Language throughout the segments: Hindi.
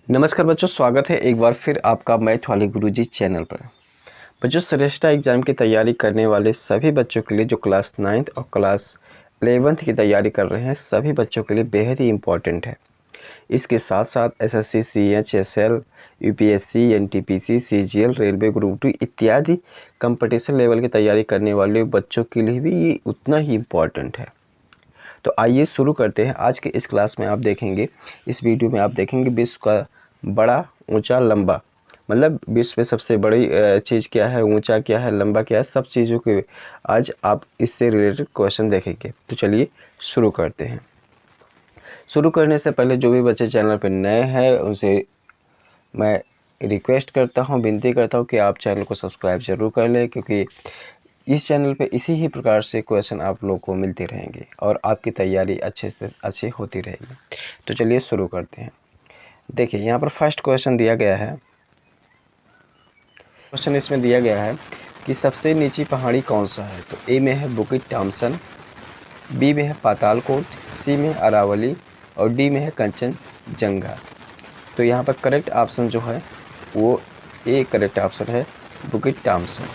नमस्कार बच्चों, स्वागत है एक बार फिर आपका मैथ वाले गुरुजी चैनल पर। बच्चों, श्रेष्ठा एग्ज़ाम की तैयारी करने वाले सभी बच्चों के लिए जो क्लास 9th और क्लास 11th की तैयारी कर रहे हैं, सभी बच्चों के लिए बेहद ही इम्पॉर्टेंट है। इसके साथ साथ SSC, CH, SL, UPSC, NTPC, CGL, railway group 2 इत्यादि कंपटीशन लेवल की तैयारी करने वाले बच्चों के लिए भी ये उतना ही इम्पॉर्टेंट है। तो आइए शुरू करते हैं। आज के इस क्लास में आप देखेंगे, इस वीडियो में आप देखेंगे विश्व का बड़ा, ऊंचा, लंबा, मतलब विश्व में सबसे बड़ी चीज़ क्या है, ऊंचा क्या है, लंबा क्या है, सब चीज़ों के आज आप इससे रिलेटेड क्वेश्चन देखेंगे। तो चलिए शुरू करते हैं। शुरू करने से पहले जो भी बच्चे चैनल पर नए हैं उनसे मैं रिक्वेस्ट करता हूं, विनती करता हूं कि आप चैनल को सब्सक्राइब ज़रूर कर लें, क्योंकि इस चैनल पे इसी ही प्रकार से क्वेश्चन आप लोगों को मिलते रहेंगे और आपकी तैयारी अच्छे से अच्छी होती रहेगी। तो चलिए शुरू करते हैं। देखिए, यहाँ पर फर्स्ट क्वेश्चन दिया गया है। क्वेश्चन इसमें दिया गया है कि सबसे नीची पहाड़ी कौन सा है। तो ए में है बुकिट टॉम्सन, बी में है पातालकोट, सी में है अरावली और डी में है कंचनजंगा। तो यहाँ पर करेक्ट ऑप्शन जो है वो ए करेक्ट ऑप्शन है, बुकिट टॉम्सन।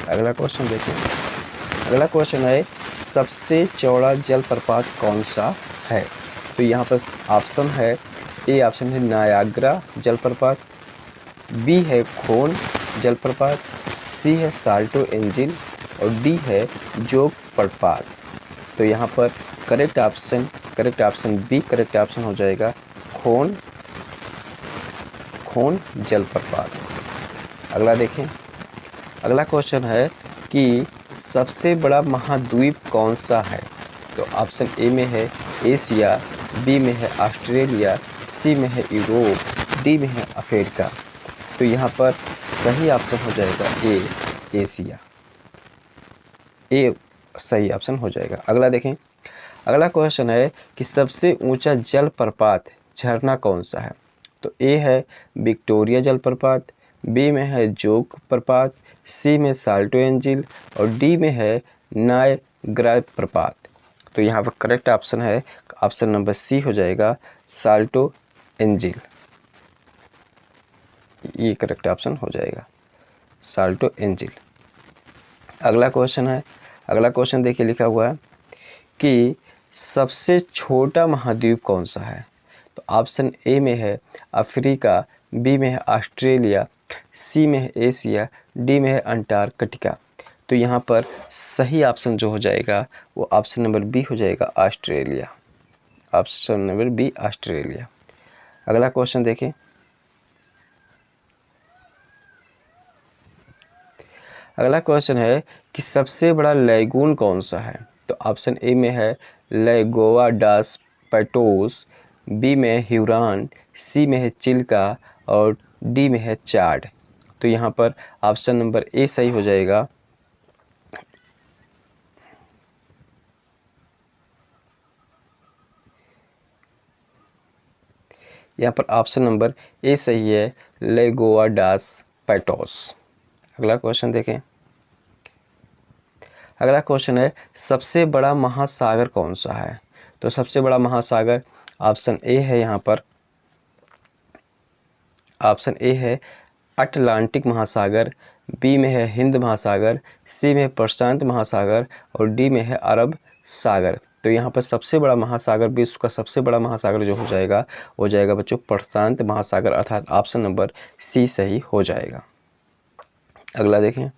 अगला क्वेश्चन देखिए। अगला क्वेश्चन है सबसे चौड़ा जलप्रपात कौन सा है। तो यहाँ पर ऑप्शन है, ए ऑप्शन है नायाग्रा जलप्रपात, बी है खोन जलप्रपात, सी है साल्टो एंजिल और डी है जोग प्रपात। तो यहाँ पर correct option B correct option हो जाएगा, खोन जलप्रपात। अगला देखें। अगला क्वेश्चन है कि सबसे बड़ा महाद्वीप कौन सा है। तो ऑप्शन ए में है एशिया, बी में है ऑस्ट्रेलिया, सी में है यूरोप, डी में है अफ्रीका। तो यहाँ पर सही ऑप्शन हो जाएगा ए, एशिया। ए सही ऑप्शन हो जाएगा। अगला देखें। अगला क्वेश्चन है कि सबसे ऊंचा जलप्रपात झरना कौन सा है। तो ए है विक्टोरिया जलप्रपात, बी में है जोग प्रपात, सी में साल्टो एंजिल और डी में है नायग्रा प्रपात। तो यहाँ पर करेक्ट ऑप्शन है ऑप्शन नंबर सी हो जाएगा, साल्टो एंजिल। ये करेक्ट ऑप्शन हो जाएगा, साल्टो एंजिल। अगला क्वेश्चन है। अगला क्वेश्चन देखिए, लिखा हुआ है कि सबसे छोटा महाद्वीप कौन सा है। तो ऑप्शन ए में है अफ्रीका, बी में है ऑस्ट्रेलिया, सी में है एशिया, डी में है अंटार्कटिका। तो यहाँ पर सही ऑप्शन जो हो जाएगा वो ऑप्शन नंबर बी हो जाएगा, Australia. Option number B, Australia. अगला क्वेश्चन देखें। अगला क्वेश्चन है कि सबसे बड़ा लैगून कौन सा है। तो ऑप्शन ए में है लैगोआ डास पैटोस, बी में है ह्यूरॉन, सी में है चिल्का और डी में है चाड। तो यहाँ पर ऑप्शन नंबर ए सही हो जाएगा, यहाँ पर ऑप्शन नंबर ए सही है, लैगोआ डास पैटोस। अगला क्वेश्चन देखें। अगला क्वेश्चन है सबसे बड़ा महासागर कौन सा है। तो सबसे बड़ा महासागर ऑप्शन ए है, यहाँ पर ऑप्शन ए है अटलांटिक महासागर, बी में है हिंद महासागर, सी में है प्रशांत महासागर और डी में है अरब सागर। तो यहाँ पर सबसे बड़ा महासागर, विश्व का सबसे बड़ा महासागर जो हो जाएगा बच्चों प्रशांत महासागर, अर्थात ऑप्शन नंबर सी सही हो जाएगा। अगला देखें।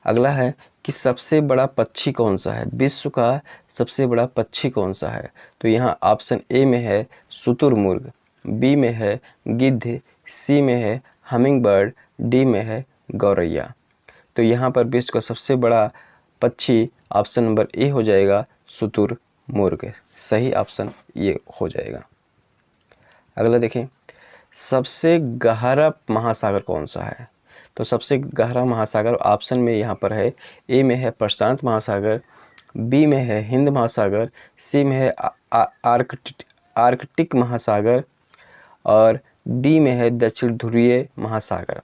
अगला है कि सबसे बड़ा पक्षी कौन सा है। विश्व का सबसे बड़ा पक्षी कौन सा है। तो यहाँ ऑप्शन ए में है शुतुरमुर्ग, बी में है गिद्ध, सी में है हमिंग बर्ड, डी में है गौरैया। तो यहाँ पर विश्व का सबसे बड़ा पक्षी ऑप्शन नंबर ए हो जाएगा, शुतुरमुर्ग। सही ऑप्शन ये हो जाएगा। अगला देखें। सबसे गहरा महासागर कौन सा है। तो सबसे गहरा महासागर ऑप्शन में यहाँ पर है, ए में है प्रशांत महासागर, बी में है हिंद महासागर, सी में है आर्कटिक महासागर और डी में है दक्षिण ध्रुवीय महासागर।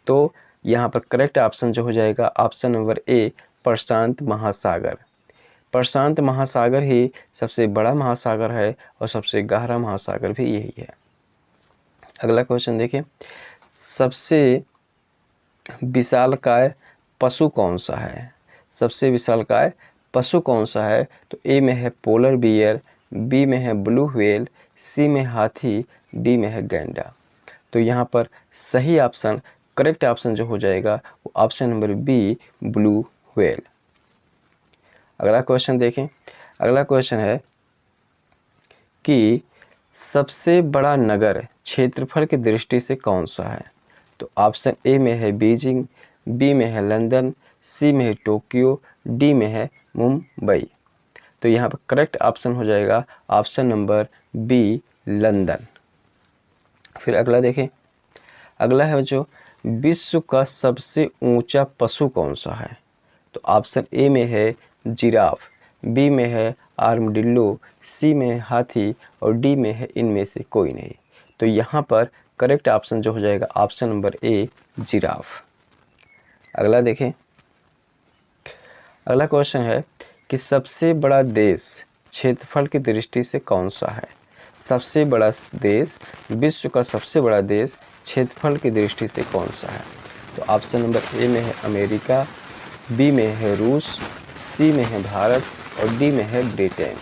तो यहाँ पर करेक्ट ऑप्शन जो हो जाएगा ऑप्शन नंबर ए, प्रशांत महासागर। प्रशांत महासागर ही सबसे बड़ा महासागर है और सबसे गहरा महासागर भी यही है। अगला क्वेश्चन देखिए, सबसे विशालकाय पशु कौन सा है? सबसे विशालकाय पशु कौन सा है? तो ए में है पोलर बियर, बी में है ब्लू व्हेल, सी में हाथी, डी में है गैंडा। तो यहाँ पर सही ऑप्शन, करेक्ट ऑप्शन जो हो जाएगा वो option number B, blue whale. अगला क्वेश्चन देखें। अगला क्वेश्चन है कि सबसे बड़ा नगर क्षेत्रफल की दृष्टि से कौन सा है? तो ऑप्शन ए में है बीजिंग, बी में है लंदन, सी में है टोक्यो, डी में है मुंबई। तो यहाँ पर करेक्ट ऑप्शन हो जाएगा ऑप्शन नंबर बी, लंदन। फिर अगला देखें। अगला है जो विश्व का सबसे ऊंचा पशु कौन सा है? तो ऑप्शन ए में है जिराफ, बी में है आर्मडिल्लो, सी में है हाथी और डी में है इनमें से कोई नहीं। तो यहाँ पर करेक्ट ऑप्शन जो हो जाएगा ऑप्शन नंबर ए, जिराफ। अगला देखें। अगला क्वेश्चन है कि सबसे बड़ा देश क्षेत्रफल की दृष्टि से कौन सा है? सबसे बड़ा देश, विश्व का सबसे बड़ा देश क्षेत्रफल की दृष्टि से कौन सा है? तो ऑप्शन नंबर ए में है अमेरिका, बी में है रूस, सी में है भारत और डी में है ब्रिटेन।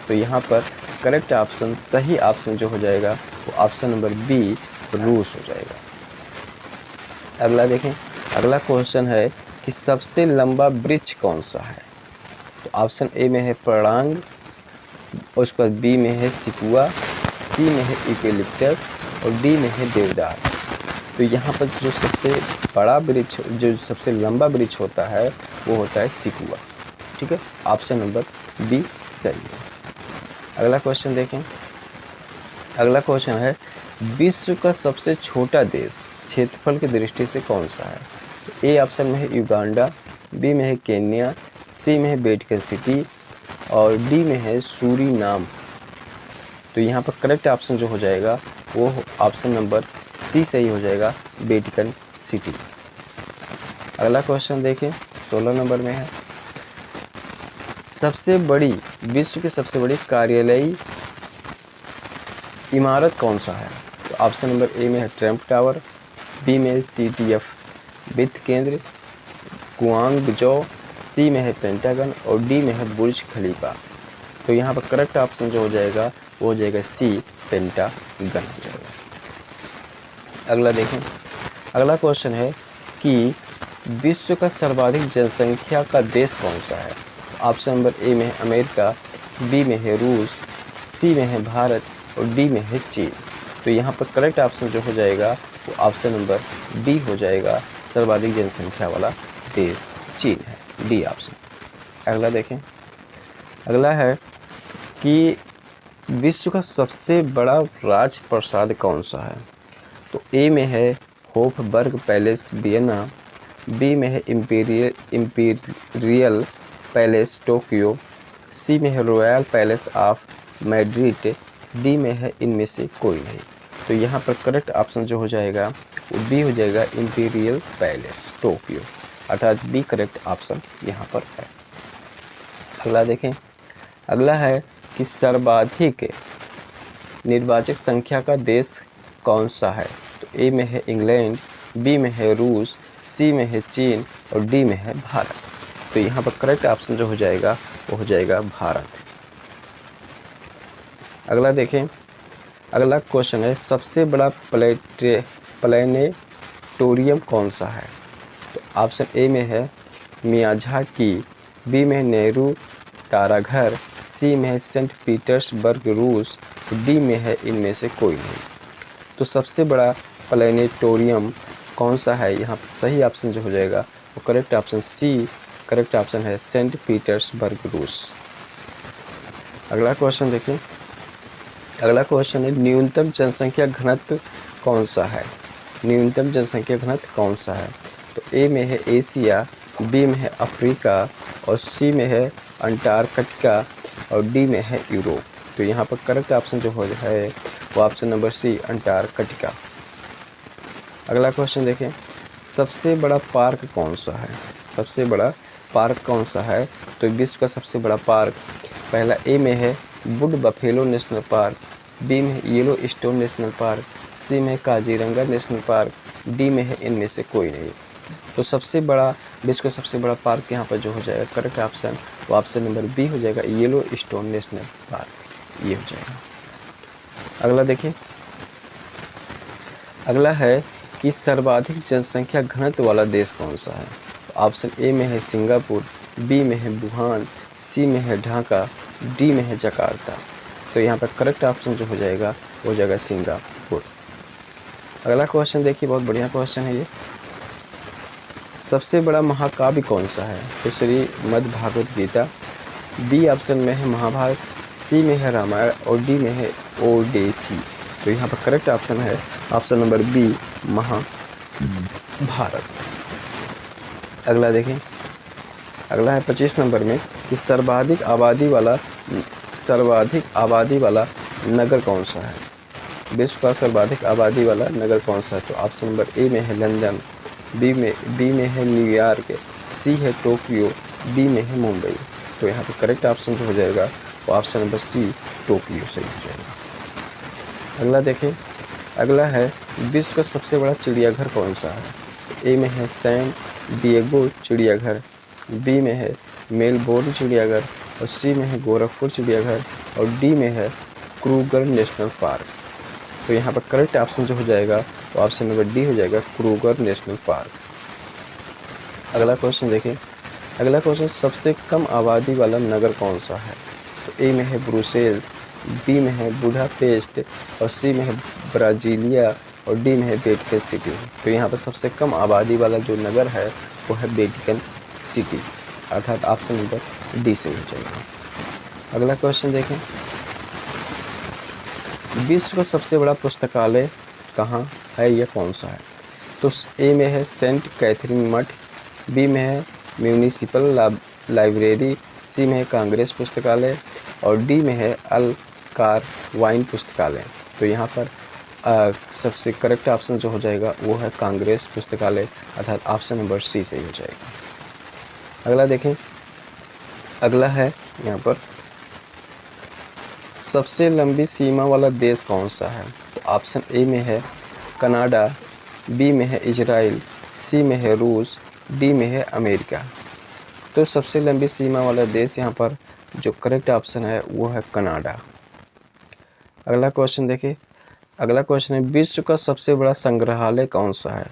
तो यहाँ पर करेक्ट ऑप्शन, सही ऑप्शन जो हो जाएगा वो ऑप्शन नंबर बी, रूस हो जाएगा। अगला देखें। अगला क्वेश्चन है कि सबसे लंबा वृक्ष कौन सा है? तो ऑप्शन ए में है परांग, उसके बाद बी में है सिकुआ, सी में है यूकेलिप्टस और डी में है देवदार। तो यहाँ पर जो सबसे बड़ा वृक्ष, जो सबसे लंबा वृक्ष होता है वो होता है सिकुआ। ठीक है, ऑप्शन नंबर बी सही है। अगला क्वेश्चन देखें। अगला क्वेश्चन है विश्व का सबसे छोटा देश क्षेत्रफल की दृष्टि से कौन सा है? तो ए ऑप्शन में है युगांडा, बी में है केन्या, सी में है वेटिकन सिटी और डी में है सूरीनाम। तो यहाँ पर करेक्ट ऑप्शन जो हो जाएगा वो ऑप्शन नंबर सी सही हो जाएगा, वेटिकन सिटी। अगला क्वेश्चन देखें, 16 नंबर में है सबसे बड़ी, विश्व की सबसे बड़ी कार्यालयी इमारत कौन सा है? तो ऑप्शन नंबर ए में है ट्रम्प टावर, बी में है CTF वित्त केंद्र गुआंगझो, सी में है पेंटागन और डी में है बुर्ज खलीफा। तो यहाँ पर करेक्ट ऑप्शन जो हो जाएगा वो हो जाएगा सी, पेंटागन हो जाएगा। अगला देखें। अगला क्वेश्चन है कि विश्व का सर्वाधिक जनसंख्या का देश कौन सा है? ऑप्शन नंबर ए में है अमेरिका, बी में है रूस, सी में है भारत और डी में है चीन। तो यहाँ पर करेक्ट ऑप्शन जो हो जाएगा वो ऑप्शन नंबर डी हो जाएगा, सर्वाधिक जनसंख्या वाला देश चीन है, डी ऑप्शन। अगला देखें। अगला है कि विश्व का सबसे बड़ा राजप्रासाद कौन सा है? तो ए में है होफबर्ग पैलेस वियना, बी में है इम्पीरियल पैलेस टोक्यो, सी में है royal palace of Madrid, D में है इनमें से कोई नहीं। तो यहाँ पर करेक्ट ऑप्शन जो हो जाएगा वो बी हो जाएगा, इम्पीरियल पैलेस टोक्यो, अर्थात बी करेक्ट ऑप्शन यहाँ पर है। अगला देखें। अगला है कि सर्वाधिक निर्वाचक संख्या का देश कौन सा है? तो ए में है इंग्लैंड, बी में है रूस, सी में है चीन और डी में है भारत। तो यहाँ पर करेक्ट ऑप्शन जो हो जाएगा वो हो जाएगा भारत। अगला देखें। अगला क्वेश्चन है सबसे बड़ा प्लेनेटोरियम कौन सा है? तो ऑप्शन ए में है मियाज़ाकी, बी में है नेहरू ताराघर, सी में है सेंट पीटर्सबर्ग रूस, डी में है इनमें से कोई नहीं। तो सबसे बड़ा प्लेनेटोरियम कौन सा है? यहाँ पर सही ऑप्शन जो हो जाएगा वो correct option C, correct option है सेंट पीटर्सबर्ग रूस। अगला क्वेश्चन देखें। अगला क्वेश्चन है न्यूनतम जनसंख्या घनत्व कौन सा है? न्यूनतम जनसंख्या घनत्व कौन सा है? तो ए में है एशिया, बी में है अफ्रीका और सी में है अंटार्कटिका और डी में है यूरोप। तो यहाँ पर करेक्ट ऑप्शन जो है वो ऑप्शन नंबर सी, अंटार्कटिका। अगला क्वेश्चन देखें। सबसे बड़ा पार्क कौन सा है? सबसे बड़ा पार्क कौन सा है? तो विश्व का सबसे बड़ा पार्क, पहला ए में है Wood Buffalo National Park, B में है Yellowstone National Park, C में काजीरंगा नेशनल पार्क, डी में है इनमें से कोई नहीं। तो सबसे बड़ा विश्व का सबसे बड़ा पार्क यहाँ पर जो हो जाएगा करेक्ट ऑप्शन, वो ऑप्शन नंबर बी हो जाएगा, येलो स्टोन नेशनल पार्क, ये हो जाएगा। अगला देखिए, अगला है कि सर्वाधिक जनसंख्या घनत्व वाला देश कौन सा है। तो ऑप्शन ए में है सिंगापुर, बी में है वुहान, सी में है ढाका, डी में है जकार्ता। तो यहाँ पर करेक्ट ऑप्शन जो हो जाएगा वो हो जाएगा सिंगापुर। अगला क्वेश्चन देखिए, बहुत बढ़िया क्वेश्चन है ये। सबसे बड़ा महाकाव्य कौन सा है। तो श्री मद् भागवत गीता, बी ऑप्शन में है महाभारत, सी में है रामायण और डी में है ओडेसी। तो यहाँ पर करेक्ट ऑप्शन है ऑप्शन नंबर बी महाभारत। अगला देखें, अगला है 25 नंबर में कि सर्वाधिक आबादी वाला नगर कौन सा है। विश्व का सर्वाधिक आबादी वाला नगर कौन सा है। तो ऑप्शन नंबर ए में है लंदन, बी में है न्यूयॉर्क, सी है टोक्यो, डी में है मुंबई। तो यहाँ पे करेक्ट ऑप्शन जो हो जाएगा वो ऑप्शन नंबर सी टोक्यो सही हो जाएगा। अगला देखें, अगला है विश्व का सबसे बड़ा चिड़ियाघर कौन सा है। ए में है सैन डिएगो चिड़ियाघर, बी में है मेलबोर्न चिड़ियाघर और सी में है गोरखपुर चिड़ियाघर और डी में है क्रूगर नेशनल पार्क। तो यहाँ पर करेक्ट ऑप्शन जो हो जाएगा वो ऑप्शन नंबर डी हो जाएगा, क्रूगर नेशनल पार्क। अगला क्वेश्चन देखें, अगला क्वेश्चन सबसे कम आबादी वाला नगर कौन सा है। तो ए में है ब्रुसेल्स, बी में है बुडापेस्ट और सी में है ब्राजीलिया और डी में है वेटिकन सिटी। तो यहाँ पर सबसे कम आबादी वाला जो नगर है वो है वेटिकन सिटी, अर्थात ऑप्शन नंबर डी सही हो जाएगा। अगला क्वेश्चन देखें, विश्व का सबसे बड़ा पुस्तकालय कहाँ है, यह कौन सा है। तो ए में है सेंट कैथरीन मठ, बी में है म्यूनिसिपल लाइब्रेरी, सी में है कांग्रेस पुस्तकालय और डी में है अल कार वाइन पुस्तकालय। तो यहाँ पर सबसे करेक्ट ऑप्शन जो हो जाएगा वो है कांग्रेस पुस्तकालय, अर्थात ऑप्शन नंबर सी सही हो जाएगा। अगला देखें, अगला है यहाँ पर सबसे लंबी सीमा वाला देश कौन सा है। तो ऑप्शन ए में है कनाडा, बी में है इजराइल, सी में है रूस, डी में है अमेरिका। तो सबसे लंबी सीमा वाला देश यहाँ पर जो करेक्ट ऑप्शन है वो है कनाडा। अगला क्वेश्चन देखिए, अगला क्वेश्चन है विश्व का सबसे बड़ा संग्रहालय कौन सा है।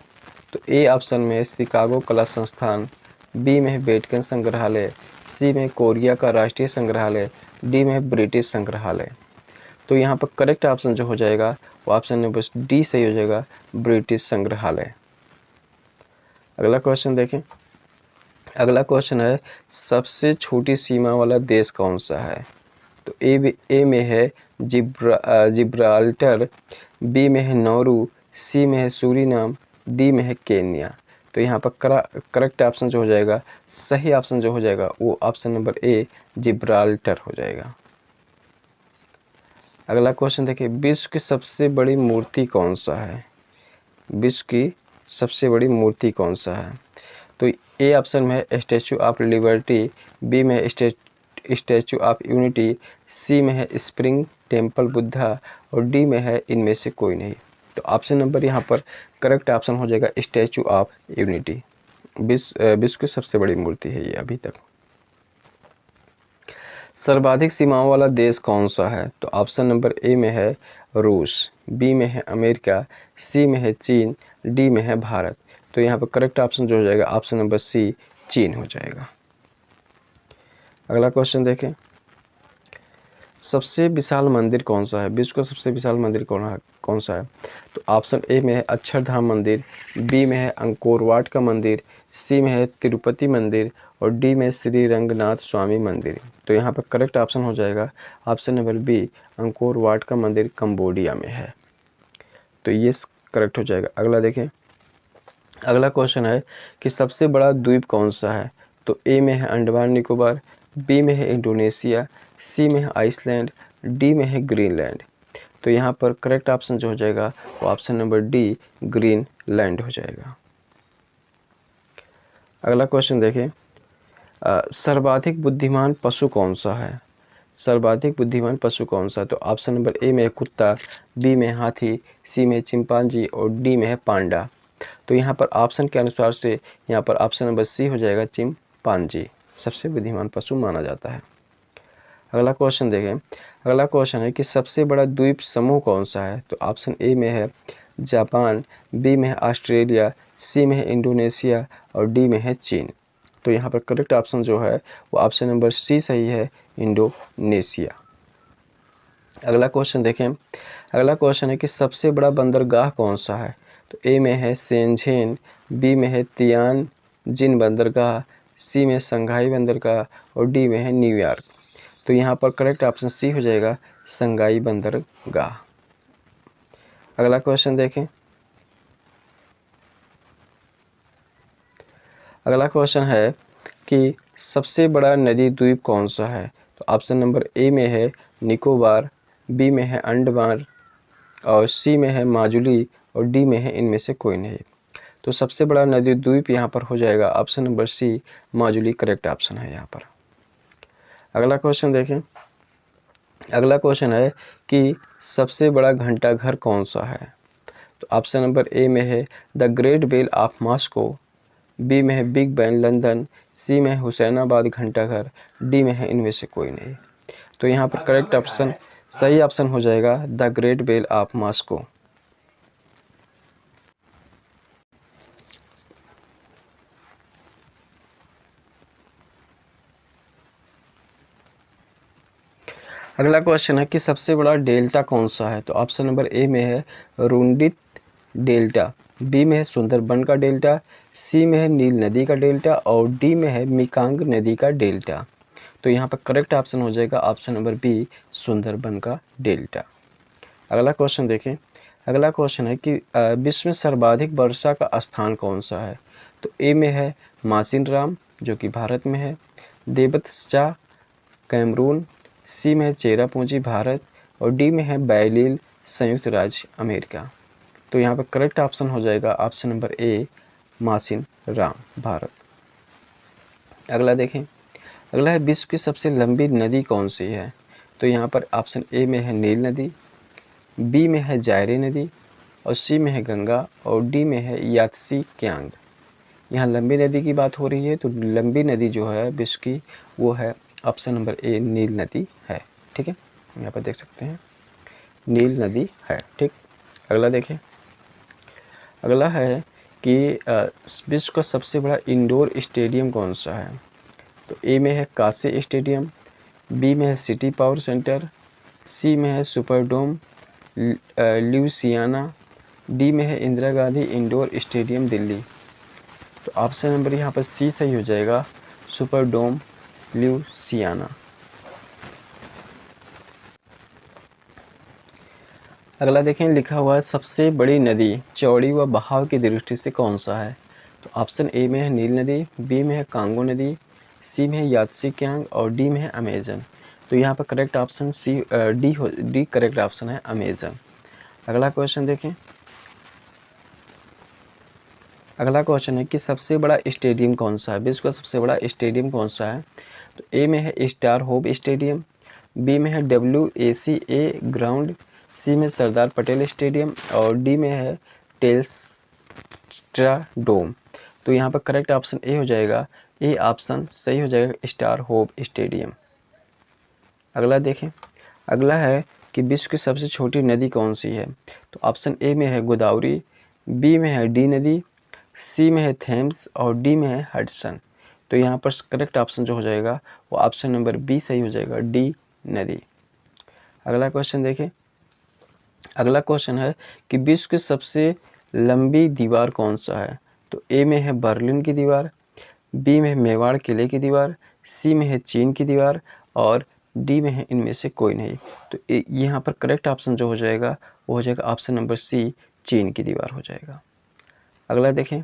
तो ए ऑप्शन में है शिकागो कला संस्थान, बी में है वेटिकन संग्रहालय, सी में कोरिया का राष्ट्रीय संग्रहालय, डी में है ब्रिटिश संग्रहालय। तो यहाँ पर करेक्ट ऑप्शन जो हो जाएगा वो ऑप्शन नंबर डी सही हो जाएगा, ब्रिटिश संग्रहालय। अगला क्वेश्चन देखें, अगला क्वेश्चन है सबसे छोटी सीमा वाला देश कौन सा है। तो ए में है जिब्राल्टर, बी में है नौरू, सी में है सूरीनाम, डी में है केन्या। तो यहाँ पर करेक्ट ऑप्शन जो हो जाएगा, सही ऑप्शन जो हो जाएगा वो ऑप्शन नंबर ए जिब्राल्टर हो जाएगा। अगला क्वेश्चन देखिए, विश्व की सबसे बड़ी मूर्ति कौन सा है। विश्व की सबसे बड़ी मूर्ति कौन सा है। तो ए ऑप्शन में है स्टैचू ऑफ लिबर्टी, बी में है स्टैचू ऑफ यूनिटी, सी में है स्प्रिंग टेम्पल बुद्धा और डी में है इनमें से कोई नहीं। तो ऑप्शन नंबर यहाँ पर करेक्ट ऑप्शन हो जाएगा स्टैचू ऑफ यूनिटी। विश्व की सबसे बड़ी मूर्ति है ये अभी तक। सर्वाधिक सीमाओं वाला देश कौन सा है। तो ऑप्शन नंबर ए में है रूस, बी में है अमेरिका, सी में है चीन, डी में है भारत। तो यहाँ पर करेक्ट ऑप्शन जो हो जाएगा ऑप्शन नंबर सी चीन हो जाएगा। अगला क्वेश्चन देखें, सबसे विशाल मंदिर कौन सा है। विश्व का सबसे विशाल मंदिर कौन सा है। तो ऑप्शन ए में है अक्षरधाम मंदिर, बी में है अंकोर वाट का मंदिर, सी में है तिरुपति मंदिर और डी में श्री रंगनाथ स्वामी मंदिर। तो यहाँ पर करेक्ट ऑप्शन हो जाएगा option number B Angkor Wat का मंदिर कंबोडिया में है। तो ये करेक्ट हो जाएगा। अगला देखें, अगला क्वेश्चन है कि सबसे बड़ा द्वीप कौन सा है। तो ए में है अंडमान निकोबार, बी में है इंडोनेशिया, सी में है आइसलैंड, डी में है ग्रीनलैंड। तो यहाँ पर करेक्ट ऑप्शन जो हो जाएगा वो ऑप्शन नंबर डी ग्रीनलैंड हो जाएगा। अगला क्वेश्चन देखें, सर्वाधिक बुद्धिमान पशु कौन सा है। सर्वाधिक बुद्धिमान पशु कौन सा है? तो ऑप्शन नंबर ए में है कुत्ता, बी में हाथी, सी में चिंपांजी और डी में है पांडा। तो यहाँ पर ऑप्शन के अनुसार से यहाँ पर ऑप्शन नंबर सी हो जाएगा, चिंपांजी सबसे बुद्धिमान पशु माना जाता है। अगला क्वेश्चन देखें। अगला क्वेश्चन है कि सबसे बड़ा द्वीप समूह कौन सा है? तो ऑप्शन ए में है जापान, बी में है ऑस्ट्रेलिया, सी में है इंडोनेशिया और डी में है चीन। तो यहाँ पर करेक्ट ऑप्शन जो है वो ऑप्शन नंबर सी सही है, इंडोनेशिया। अगला क्वेश्चन देखें। अगला क्वेश्चन है कि सबसे बड़ा बंदरगाह कौन सा है? तो ए में है शेनझेन, बी में है तियानजिन बंदरगाह, सी में शंघाई बंदरगाह और डी में है न्यूयॉर्क। तो यहाँ पर करेक्ट ऑप्शन सी हो जाएगा, शंघाई बंदरगाह। अगला क्वेश्चन देखें। अगला क्वेश्चन है कि सबसे बड़ा नदी द्वीप कौन सा है? तो ऑप्शन नंबर ए में है निकोबार, बी में है अंडमान और सी में है माजुली और डी में है इनमें से कोई नहीं। तो सबसे बड़ा नदी द्वीप यहाँ पर हो जाएगा option number C, Majuli correct option है यहाँ पर। अगला क्वेश्चन देखें। अगला क्वेश्चन है कि सबसे बड़ा घंटाघर कौन सा है? तो ऑप्शन नंबर ए में है the Great Bell of Moscow, B में है बिग बैन लंदन, सी में है हुसैनाबाद घंटाघर, डी में है इनमें से कोई नहीं। तो यहाँ पर करेक्ट ऑप्शन सही ऑप्शन हो जाएगा, the Great Bell of Moscow. अगला क्वेश्चन है कि सबसे बड़ा डेल्टा कौन सा है? तो ऑप्शन नंबर ए में है रुंडित डेल्टा, बी में है सुंदरबन का डेल्टा, सी में है नील नदी का डेल्टा और डी में है मेकंग नदी का डेल्टा। तो यहाँ पर करेक्ट ऑप्शन हो जाएगा ऑप्शन नंबर बी, सुंदरबन का डेल्टा। अगला क्वेश्चन देखें। अगला क्वेश्चन है कि विश्व में सर्वाधिक वर्षा का स्थान कौन सा है? तो ए में है मासिनराम जो कि भारत में है, देवत्चा कैमरून, सी में है चेरापूंजी भारत और डी में है बैलील संयुक्त राज्य अमेरिका। तो यहाँ पर करेक्ट ऑप्शन हो जाएगा ऑप्शन नंबर ए, मासिनराम भारत। अगला देखें। अगला है विश्व की सबसे लंबी नदी कौन सी है? तो यहाँ पर ऑप्शन ए में है नील नदी, बी में है जायरे नदी और सी में है गंगा और डी में है यात्सी क्यांग। यहाँ लंबी नदी की बात हो रही है, तो लंबी नदी जो है विश्व की वो है ऑप्शन नंबर ए, नील नदी है। ठीक है, यहाँ पर देख सकते हैं नील नदी है। ठीक, अगला देखें। अगला है कि विश्व का सबसे बड़ा इंडोर स्टेडियम कौन सा है? तो ए में है काशी स्टेडियम, बी में है सिटी पावर सेंटर, सी में है सुपरडोम ल्यूसियाना, डी में है इंदिरा गांधी इंडोर स्टेडियम दिल्ली। तो ऑप्शन नंबर यहाँ पर सी सही हो जाएगा, सुपरडोम ल्यूसियाना। अगला देखें, लिखा हुआ है सबसे बड़ी नदी चौड़ी व बहाव की दृष्टि से कौन सा है? तो ऑप्शन ए में है नील नदी, बी में है कांगो नदी, सी में है यात्सी क्यांग और डी में है अमेजन। तो यहाँ पर correct option D correct option है, अमेजन। अगला क्वेश्चन देखें। अगला क्वेश्चन है कि सबसे बड़ा स्टेडियम कौन सा है? विश्व का सबसे बड़ा स्टेडियम कौन सा है? तो ए में है स्टार होप स्टेडियम, बी में है WACA ग्राउंड, सी में सरदार पटेल स्टेडियम और डी में है टेल्स्ट्रा डोम। तो यहाँ पर करेक्ट ऑप्शन ए हो जाएगा, ए ऑप्शन सही हो जाएगा, स्टार होप स्टेडियम। अगला देखें। अगला है कि विश्व की सबसे छोटी नदी कौन सी है? तो ऑप्शन ए में है गोदावरी, बी में है डी नदी, सी में है थेम्स और डी में है हडसन। तो यहाँ पर करेक्ट ऑप्शन जो हो जाएगा वो ऑप्शन नंबर बी सही हो जाएगा, डी नदी। अगला क्वेश्चन देखें। अगला क्वेश्चन है कि विश्व की सबसे लंबी दीवार कौन सा है? तो ए में है बर्लिन की दीवार, बी में है मेवाड़ किले की दीवार, सी में है चीन की दीवार और डी में है इनमें से कोई नहीं। तो यहाँ पर करेक्ट ऑप्शन जो हो जाएगा वो हो जाएगा ऑप्शन नंबर सी, चीन की दीवार हो जाएगा। अगला देखें।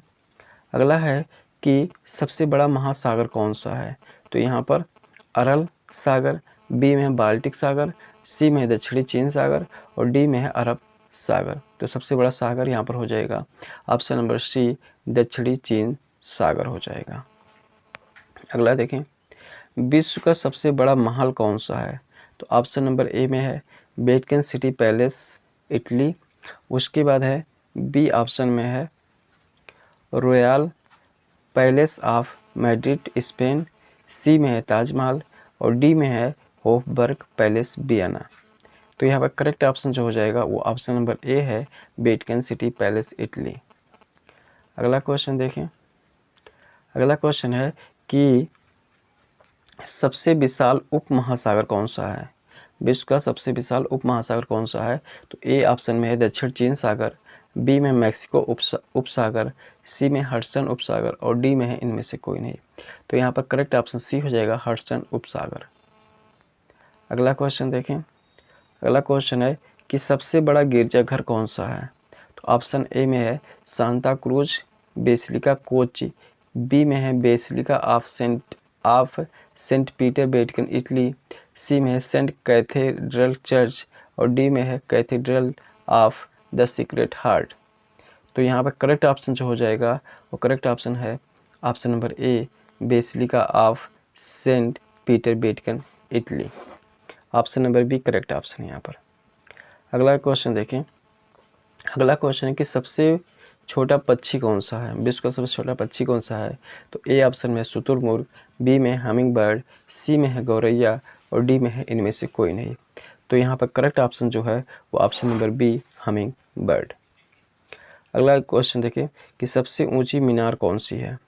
अगला है कि सबसे बड़ा महासागर कौन सा है? तो यहाँ पर अरल सागर, बी में है बाल्टिक सागर, सी में है दक्षिणी चीन सागर और डी में है अरब सागर। तो सबसे बड़ा सागर यहाँ पर हो जाएगा ऑप्शन नंबर सी, दक्षिणी चीन सागर हो जाएगा। अगला देखें। विश्व का सबसे बड़ा महल कौन सा है? तो ऑप्शन नंबर ए में है वेटिकन सिटी पैलेस इटली। उसके बाद है बी ऑप्शन में है royal palace of Madrid Spain. C में है ताजमहल और डी में है होफबर्ग पैलेस वियना। तो यहाँ पर करेक्ट ऑप्शन जो हो जाएगा वो ऑप्शन नंबर ए है वेटिकन सिटी पैलेस इटली। अगला क्वेश्चन देखें। अगला क्वेश्चन है कि सबसे विशाल उपमहासागर कौन सा है? विश्व का सबसे विशाल उपमहासागर कौन सा है? तो ए ऑप्शन में है दक्षिण चीन सागर, बी में मैक्सिको उपसागर, सी में हडसन उपसागर और डी में है इनमें से कोई नहीं। तो यहाँ पर करेक्ट ऑप्शन सी हो जाएगा हडसन उपसागर। अगला क्वेश्चन देखें। अगला क्वेश्चन है कि सबसे बड़ा गिरजाघर कौन सा है? तो ऑप्शन ए में है Santa Cruz basilica Kochi, B में है basilica of Saint Peter Vatican Italy, C में है सेंट कैथेड्रल चर्च और डी में है cathedral of the secret heart. तो यहाँ पर करेक्ट ऑप्शन जो हो जाएगा वो करेक्ट ऑप्शन है option number A basilica of Saint Peter Vatican Italy. Option number B correct option है यहाँ पर। अगला क्वेश्चन देखें। अगला क्वेश्चन है कि सबसे छोटा पक्षी कौन सा है? विश्व का सबसे छोटा पक्षी कौन सा है? तो ए ऑप्शन में शुतुरमुर्ग, बी में हमिंग बर्ड, सी में है गौरैया और डी में है इनमें से कोई नहीं। तो यहाँ पर करेक्ट ऑप्शन जो है वो option number B hummingbird. अगला क्वेश्चन देखिए कि सबसे ऊंची मीनार कौन सी है?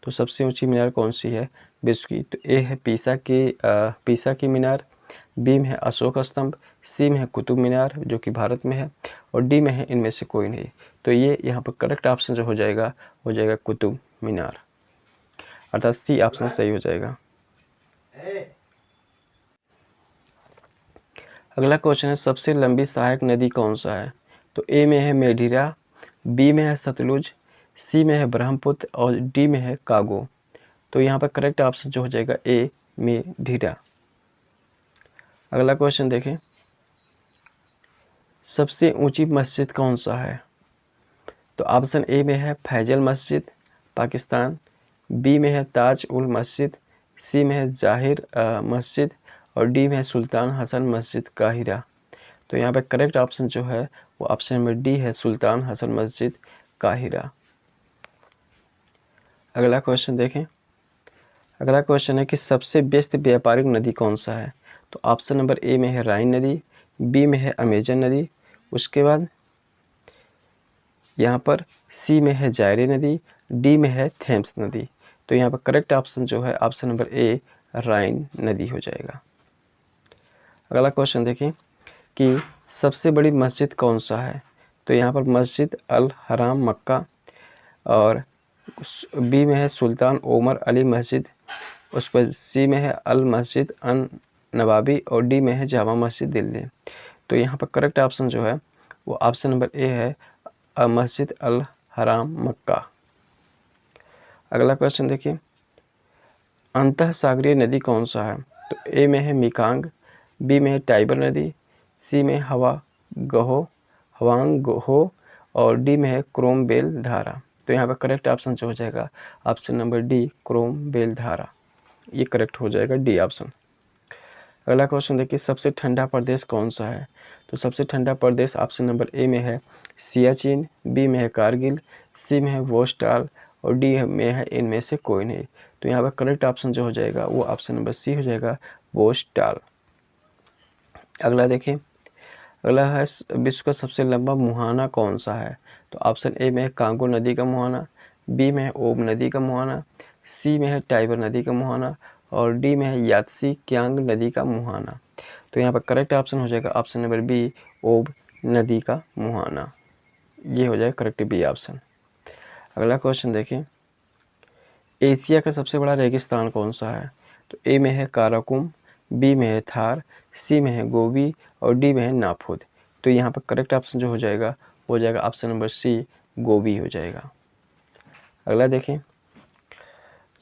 तो सबसे ऊंची मीनार कौन सी है विश्व की? तो ए है पीसा की मीनार, बी में है अशोक स्तंभ, सी में है कुतुब मीनार जो कि भारत में है और डी में है इनमें से कोई नहीं। तो ये यहाँ पर करेक्ट ऑप्शन जो हो जाएगा कुतुब मीनार, अर्थात सी ऑप्शन सही हो जाएगा। अगला क्वेश्चन है सबसे लंबी सहायक नदी कौन सा है? तो ए में है मेढिरा, बी में है सतलुज, सी में है ब्रह्मपुत्र और डी में है कागो। तो यहाँ पर करेक्ट ऑप्शन जो हो जाएगा ए मेढिरा। अगला क्वेश्चन देखें। सबसे ऊंची मस्जिद कौन सा है? तो ऑप्शन ए में है फैजल मस्जिद पाकिस्तान, बी में है ताज उल मस्जिद, सी में है जाहिर मस्जिद और डी में है सुल्तान हसन मस्जिद काहिरा। तो यहाँ पर करेक्ट ऑप्शन जो है वो ऑप्शन नंबर डी है सुल्तान हसन मस्जिद काहिरा। अगला क्वेश्चन देखें। अगला क्वेश्चन है कि सबसे व्यस्त व्यापारिक नदी कौन सा है? तो ऑप्शन नंबर ए में है राइन नदी, बी में है अमेजन नदी, उसके बाद यहाँ पर सी में है जायरे नदी, डी में है थेम्स नदी। तो यहाँ पर करेक्ट ऑप्शन जो है ऑप्शन नंबर ए राइन नदी हो जाएगा। अगला क्वेश्चन देखें कि सबसे बड़ी मस्जिद कौन सा है? तो यहाँ पर मस्जिद अल हराम मक्का और बी में है सुल्तान ओमर अली मस्जिद, उस पर सी में है अल मस्जिद अन नवाबी और डी में है जामा मस्जिद दिल्ली। तो यहाँ पर करेक्ट ऑप्शन जो है वो ऑप्शन नंबर ए है मस्जिद अल हराम मक्का। अगला क्वेश्चन देखिए। अंतः सागरीय नदी कौन सा है? तो ए में है मेकांग, बी में है टाइबर नदी, सी में हवांग गोहो और डी में है क्रोम बेल धारा। तो यहाँ पर करेक्ट ऑप्शन जो हो जाएगा ऑप्शन नंबर डी क्रोम बेल धारा, ये करेक्ट हो जाएगा डी ऑप्शन। अगला क्वेश्चन देखिए सबसे ठंडा प्रदेश कौन सा है? तो सबसे ठंडा प्रदेश ऑप्शन नंबर ए में है सियाचिन, बी में है कारगिल, सी में है वोस्टाल और डी में है इनमें से कोई नहीं। तो यहाँ पर करेक्ट ऑप्शन जो हो जाएगा वो ऑप्शन नंबर सी हो जाएगा वोस्टाल। अगला देखिए। अगला है विश्व का सबसे लंबा मुहाना कौन सा है? तो ऑप्शन ए में है कांगो नदी का मुहाना, बी में है ओब नदी का मुहाना, सी में है टाइबर नदी का मुहाना और डी में है यात्सी क्यांग नदी का मुहाना। तो यहाँ पर करेक्ट ऑप्शन हो जाएगा ऑप्शन नंबर बी ओब नदी का मुहाना, ये हो जाएगा करेक्ट बी ऑप्शन। अगला क्वेश्चन देखिए। एशिया का सबसे बड़ा रेगिस्तान कौन सा है? तो ए में है काराकुम, बी में है थार, सी में है गोबी और डी में है नाफुद। तो यहाँ पर करेक्ट ऑप्शन जो हो जाएगा ऑप्शन नंबर सी गोबी हो जाएगा। अगला देखें।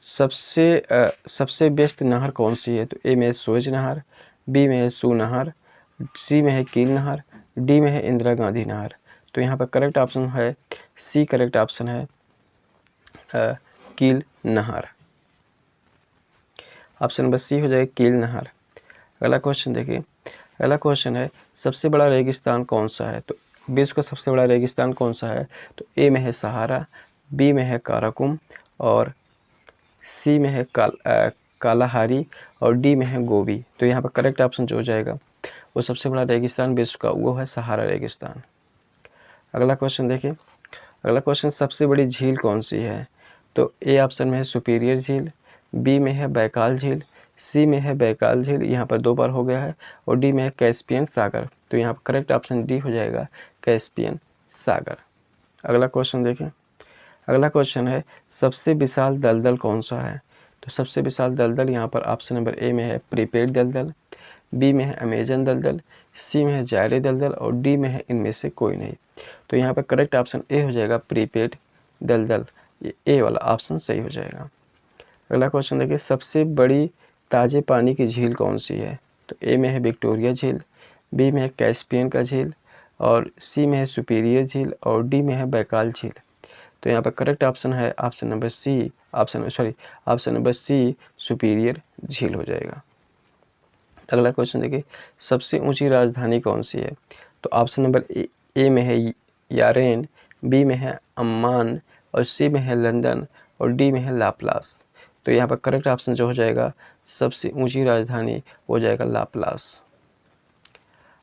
सबसे व्यस्त नहर कौन सी है? तो ए में है सुएज नहर, बी में है सू नहर, सी में है कील नहर, डी में है इंदिरा गांधी नहर। तो यहाँ पर करेक्ट ऑप्शन है सी, करेक्ट ऑप्शन है कील नहर, ऑप्शन नंबर सी हो जाएगा कील नहर। अगला क्वेश्चन देखिए। पहला क्वेश्चन है सबसे बड़ा रेगिस्तान कौन सा है, तो विश्व का सबसे बड़ा रेगिस्तान कौन सा है, तो ए में है सहारा, बी में है काराकुम और सी में है कालाहारी और डी में है गोबी। तो यहाँ पर करेक्ट ऑप्शन जो हो जाएगा वो सबसे बड़ा रेगिस्तान विश्व का वो है सहारा रेगिस्तान। अगला क्वेश्चन देखिए, अगला क्वेश्चन सबसे बड़ी झील कौन सी है, तो ए ऑप्शन में है सुपीरियर झील, बी में है बैकाल झील, सी में है बैकाल झील, यहाँ पर 2 बार हो गया है, और डी में है कैस्पियन सागर। तो यहाँ पर करेक्ट ऑप्शन डी हो जाएगा कैस्पियन सागर। अगला क्वेश्चन देखें, अगला क्वेश्चन है सबसे विशाल दलदल कौन सा है, तो सबसे विशाल दलदल यहाँ पर ऑप्शन नंबर ए में है प्रीपेड दलदल, बी में है अमेजन दलदल, सी में है जायरे दलदल और डी में है इनमें से कोई नहीं। तो यहाँ पर करेक्ट ऑप्शन ए हो जाएगा प्रीपेड दलदल, ये ए वाला ऑप्शन सही हो जाएगा। अगला क्वेश्चन देखिए सबसे बड़ी ताज़े पानी की झील कौन सी है, तो ए में है विक्टोरिया झील, बी में है कैस्पियन का झील और सी में है सुपीरियर झील और डी में है बैकाल झील। तो यहाँ पर करेक्ट ऑप्शन है ऑप्शन नंबर सी सुपीरियर झील हो जाएगा। अगला क्वेश्चन देखिए सबसे ऊंची राजधानी कौन सी है, तो ऑप्शन नंबर ए में है यारेन, बी में है अम्मान और सी में है लंदन और डी में है लाप्लास। तो यहाँ पर करेक्ट ऑप्शन जो हो जाएगा सबसे ऊंची राजधानी हो जाएगा लाप्लास।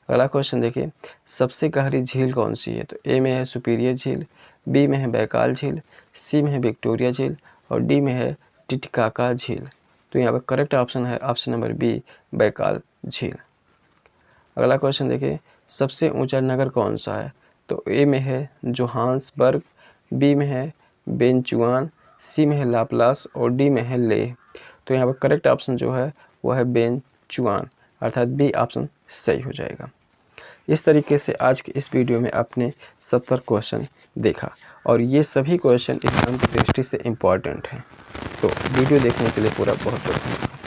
अगला क्वेश्चन देखिए सबसे गहरी झील कौन सी है, तो ए में है सुपीरियर झील, बी में है बैकाल झील, सी में है विक्टोरिया झील और डी में है टिटिकाका झील। तो यहाँ पर करेक्ट ऑप्शन है ऑप्शन नंबर बी बैकाल झील। अगला क्वेश्चन देखिए सबसे ऊंचा नगर कौन सा है, तो ए में है जोहान्सबर्ग, बी में है बेनचुआन, सी में है लाप्लास और डी में है लेह। तो यहाँ पर करेक्ट ऑप्शन जो है वह है बेनचुआन, अर्थात बी ऑप्शन सही हो जाएगा। इस तरीके से आज के इस वीडियो में आपने 70 क्वेश्चन देखा और ये सभी क्वेश्चन एग्जाम की दृष्टि से इम्पॉर्टेंट हैं। तो वीडियो देखने के लिए पूरा बहुत बहुत धन्यवाद।